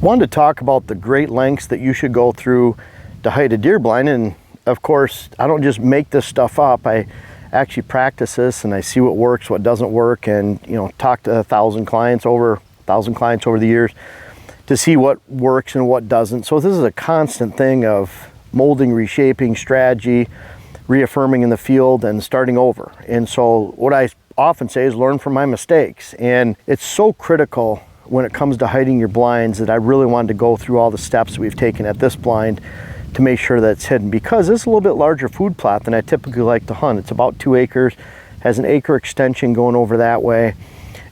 Wanted to talk about the great lengths that you should go through to hide a deer blind. And of course, I don't just make this stuff up. I actually practice this and I see what works, what doesn't work, and talk to 1,000 clients over the years to see what works and what doesn't. So this is a constant thing of molding, reshaping, strategy, reaffirming in the field, and starting over. And so what I often say is learn from my mistakes. And it's so critical when it comes to hiding your blinds that I really wanted to go through all the steps that we've taken at this blind to make sure that it's hidden, because it's a little bit larger food plot than I typically like to hunt. It's about 2 acres, has an acre extension going over that way.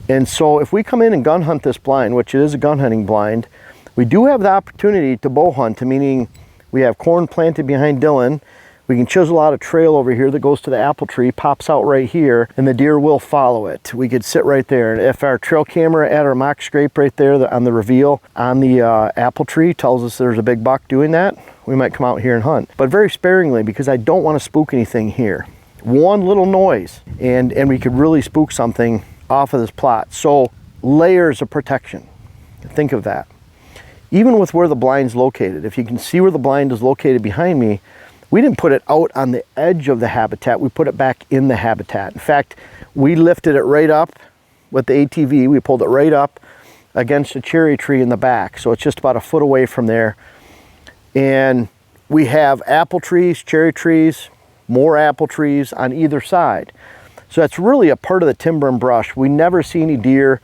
And so if we come in and gun hunt this blind, which is a gun hunting blind, we do have the opportunity to bow hunt, meaning we have corn planted behind Dylan. We can chisel out a trail over here that goes to the apple tree, pops out right here, and the deer will follow it. We could sit right there, and if our trail camera at our mock scrape right there on the reveal on the apple tree tells us there's a big buck doing that, we might come out here and hunt. But very sparingly, because I don't want to spook anything here. One little noise, and we could really spook something off of this plot. So layers of protection. Think of that. Even with where the blind's located, if you can see where the blind is located behind me, we didn't put it out on the edge of the habitat, we put it back in the habitat. In fact, we lifted it right up with the ATV, we pulled it right up against a cherry tree in the back. So it's just about a foot away from there. And we have apple trees, cherry trees, more apple trees on either side. So that's really a part of the timber and brush. We never see any deer.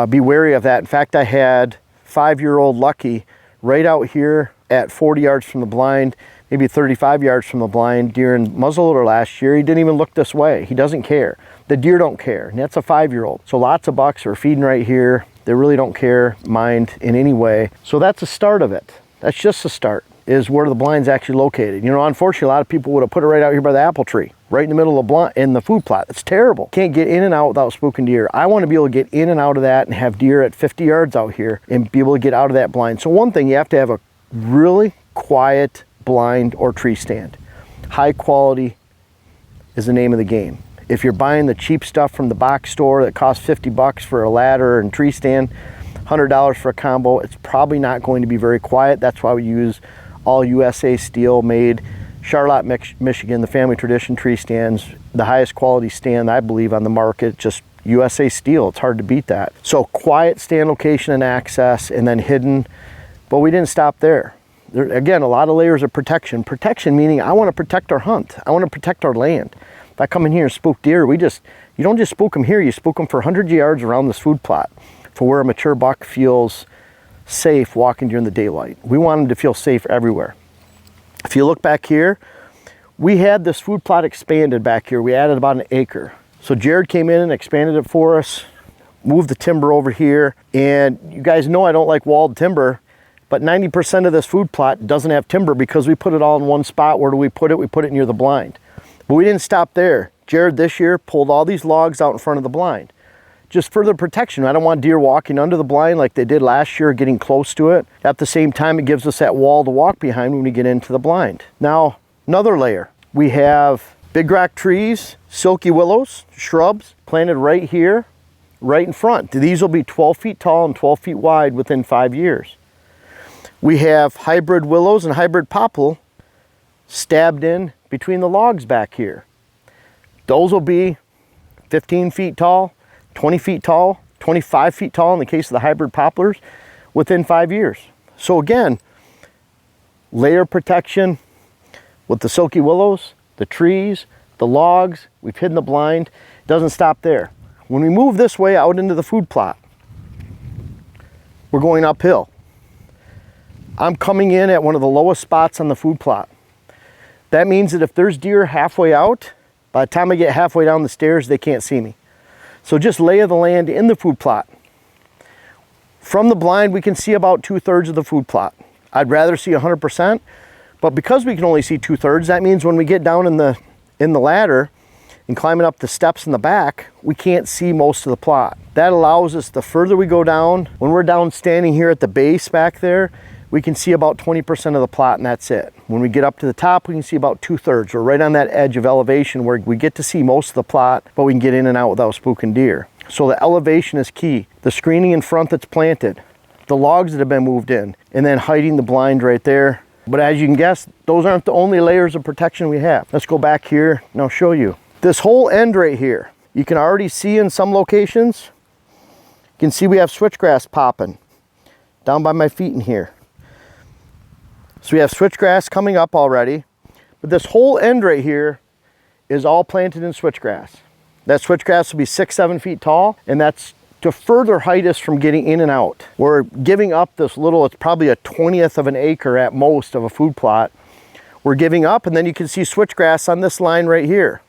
Be wary of that. In fact, I had 5-year-old Lucky right out here at 40 yards from the blind, maybe 35 yards from the blind, deer in muzzleloader last year. He didn't even look this way. He doesn't care. The deer don't care, and that's a 5-year-old. So lots of bucks are feeding right here. They really don't care, mind in any way. So that's the start of it. That's just the start, is where the blind's actually located. Unfortunately, a lot of people would have put it right out here by the apple tree, right in the middle of the blind, in the food plot. It's terrible. Can't get in and out without spooking deer. I want to be able to get in and out of that and have deer at 50 yards out here and be able to get out of that blind. So one thing, you have to have a really quiet blind or tree stand. High quality is the name of the game. If you're buying the cheap stuff from the box store that costs 50 bucks for a ladder and tree stand, $100 for a combo, it's probably not going to be very quiet. That's why we use all USA steel made, Charlotte, Michigan, the family tradition tree stands, the highest quality stand I believe on the market, just USA steel. It's hard to beat that. So quiet stand location and access, and then hidden. But we didn't stop there. Again, a lot of layers of protection. Protection meaning I want to protect our hunt. I want to protect our land. If I come in here and spook deer, you don't just spook them here, you spook them for 100 yards around this food plot for where a mature buck feels safe walking during the daylight. We want them to feel safe everywhere. If you look back here, we had this food plot expanded back here. We added about an acre. So Jared came in and expanded it for us, moved the timber over here, and you guys know I don't like walled timber, but 90% of this food plot doesn't have timber because we put it all in one spot. Where do we put it? We put it near the blind. But we didn't stop there. Jared this year pulled all these logs out in front of the blind. Just further protection. I don't want deer walking under the blind like they did last year, getting close to it. At the same time, it gives us that wall to walk behind when we get into the blind. Now, another layer. We have big rock trees, silky willows, shrubs planted right here, right in front. These will be 12 feet tall and 12 feet wide within 5 years. We have hybrid willows and hybrid poplar stabbed in between the logs back here. Those will be 15 feet tall, 20 feet tall, 25 feet tall in the case of the hybrid poplars within 5 years. So again, layer protection with the silky willows, the trees, the logs. We've hidden the blind. It doesn't stop there. When we move this way out into the food plot, we're going uphill. I'm coming in at one of the lowest spots on the food plot. That means that if there's deer halfway out, by the time I get halfway down the stairs, they can't see me. So just lay of the land in the food plot. From the blind, we can see about 2/3 of the food plot. I'd rather see 100%, but because we can only see 2/3, that means when we get down in the ladder and climbing up the steps in the back, we can't see most of the plot. That allows us, the further we go down, when we're down standing here at the base back there, we can see about 20% of the plot, and that's it. When we get up to the top, we can see about 2/3. We're right on that edge of elevation where we get to see most of the plot, but we can get in and out without spooking deer. So the elevation is key. The screening in front that's planted, the logs that have been moved in, and then hiding the blind right there. But as you can guess, those aren't the only layers of protection we have. Let's go back here and I'll show you. This whole end right here, you can already see in some locations, you can see we have switchgrass popping down by my feet in here. So we have switchgrass coming up already, but this whole end right here is all planted in switchgrass. That switchgrass will be 6-7 feet tall, and that's to further hide us from getting in and out. We're giving up this little, it's probably a 1/20th of an acre at most of a food plot. We're giving up, and then you can see switchgrass on this line right here.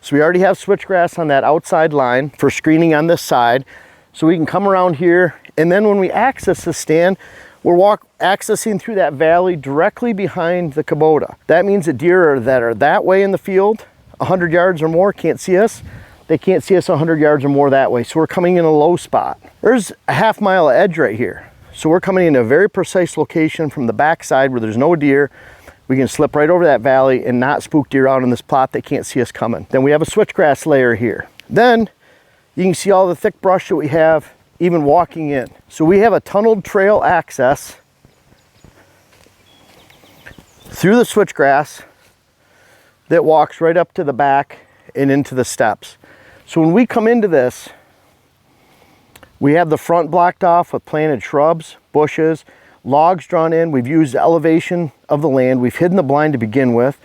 So we already have switchgrass on that outside line for screening on this side. So we can come around here, and then when we access the stand, we're accessing through that valley directly behind the Kubota. That means the deer that are that way in the field, 100 yards or more, can't see us. They can't see us 100 yards or more that way. So we're coming in a low spot. There's a half mile of edge right here. So we're coming in a very precise location from the backside where there's no deer. We can slip right over that valley and not spook deer out in this plot. They can't see us coming. Then we have a switchgrass layer here. Then you can see all the thick brush that we have even walking in. So we have a tunneled trail access through the switchgrass that walks right up to the back and into the steps. So when we come into this, we have the front blocked off with planted shrubs, bushes, logs drawn in. We've used the elevation of the land. We've hidden the blind to begin with.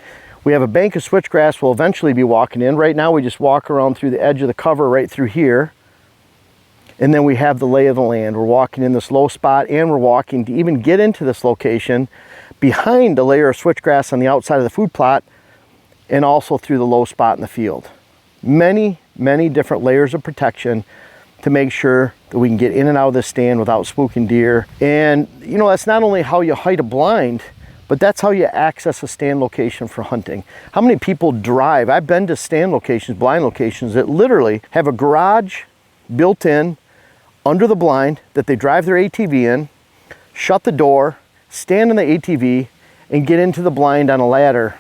We have a bank of switchgrass we'll eventually be walking in. Right now we just walk around through the edge of the cover right through here. And then we have the lay of the land. We're walking in this low spot, and we're walking to even get into this location behind a layer of switchgrass on the outside of the food plot, and also through the low spot in the field. Many different layers of protection to make sure that we can get in and out of this stand without spooking deer. And you know, that's not only how you hide a blind, but that's how you access a stand location for hunting. How many people drive? I've been to stand locations, blind locations, that literally have a garage built in under the blind that they drive their ATV in, shut the door, stand in the ATV, and get into the blind on a ladder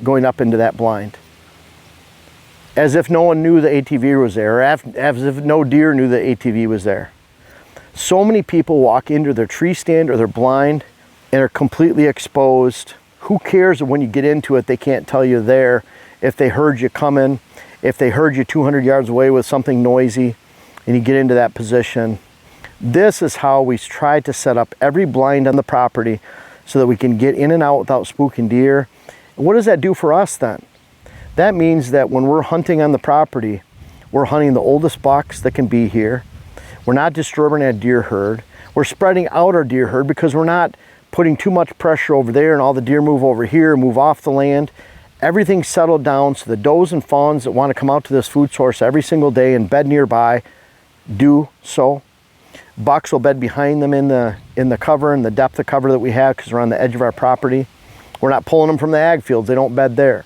going up into that blind. As if no one knew the ATV was there, or as if no deer knew the ATV was there. So many people walk into their tree stand or their blind and are completely exposed. Who cares when you get into it, they can't tell you there. If they heard you coming, if they heard you 200 yards away with something noisy, and you get into that position. This is how we try to set up every blind on the property so that we can get in and out without spooking deer. And what does that do for us then? That means that when we're hunting on the property, we're hunting the oldest bucks that can be here. We're not disturbing that deer herd. We're spreading out our deer herd because we're not putting too much pressure over there and all the deer move over here, move off the land. Everything's settled down so the does and fawns that want to come out to this food source every single day and bed nearby do so. Bucks will bed behind them in the cover and the depth of cover that we have because we're on the edge of our property. We're not pulling them from the ag fields. They don't bed there.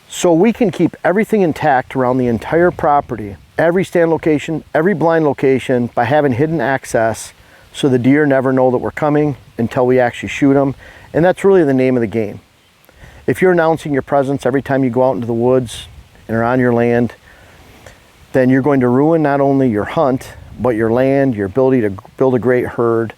So we can keep everything intact around the entire property, every stand location, every blind location, by having hidden access so the deer never know that we're coming until we actually shoot them. And that's really the name of the game. If you're announcing your presence every time you go out into the woods and are on your land, then you're going to ruin not only your hunt, but your land, your ability to build a great herd,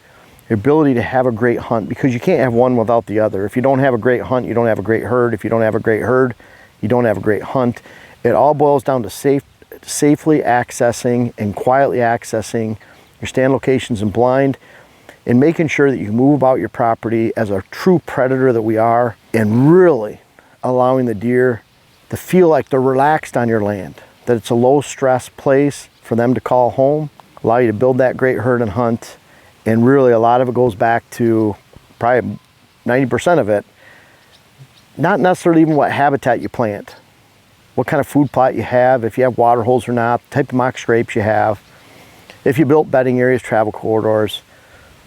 your ability to have a great hunt, because you can't have one without the other. If you don't have a great hunt, you don't have a great herd. If you don't have a great herd, you don't have a great hunt. It all boils down to safely accessing and quietly accessing your stand locations and blind, and making sure that you move about your property as a true predator that we are, and really allowing the deer to feel like they're relaxed on your land, that it's a low stress place for them to call home, allow you to build that great herd and hunt. And really a lot of it goes back to, probably 90% of it, not necessarily even what habitat you plant, what kind of food plot you have, if you have water holes or not, the type of mock scrapes you have, if you built bedding areas, travel corridors.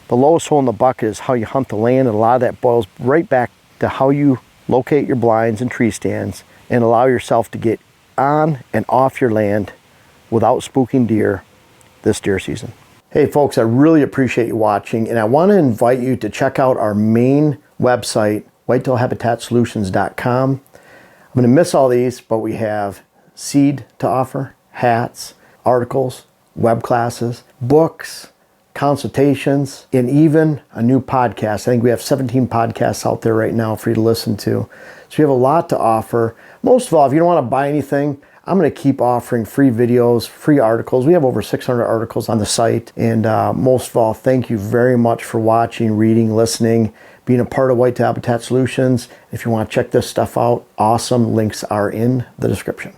The lowest hole in the bucket is how you hunt the land, and a lot of that boils right back to how you locate your blinds and tree stands and allow yourself to get on and off your land without spooking deer this deer season. Hey folks, I really appreciate you watching, and I want to invite you to check out our main website, whitetailhabitatsolutions.com. I'm going to miss all these, but we have seed to offer, hats, articles, web classes, books, consultations, and even a new podcast. I think we have 17 podcasts out there right now for you to listen to. So we have a lot to offer. Most of all, if you don't want to buy anything, I'm going to keep offering free videos, free articles. We have over 600 articles on the site. And most of all, thank you very much for watching, reading, listening, being a part of White Habitat Solutions. If you want to check this stuff out, awesome. Links are in the description.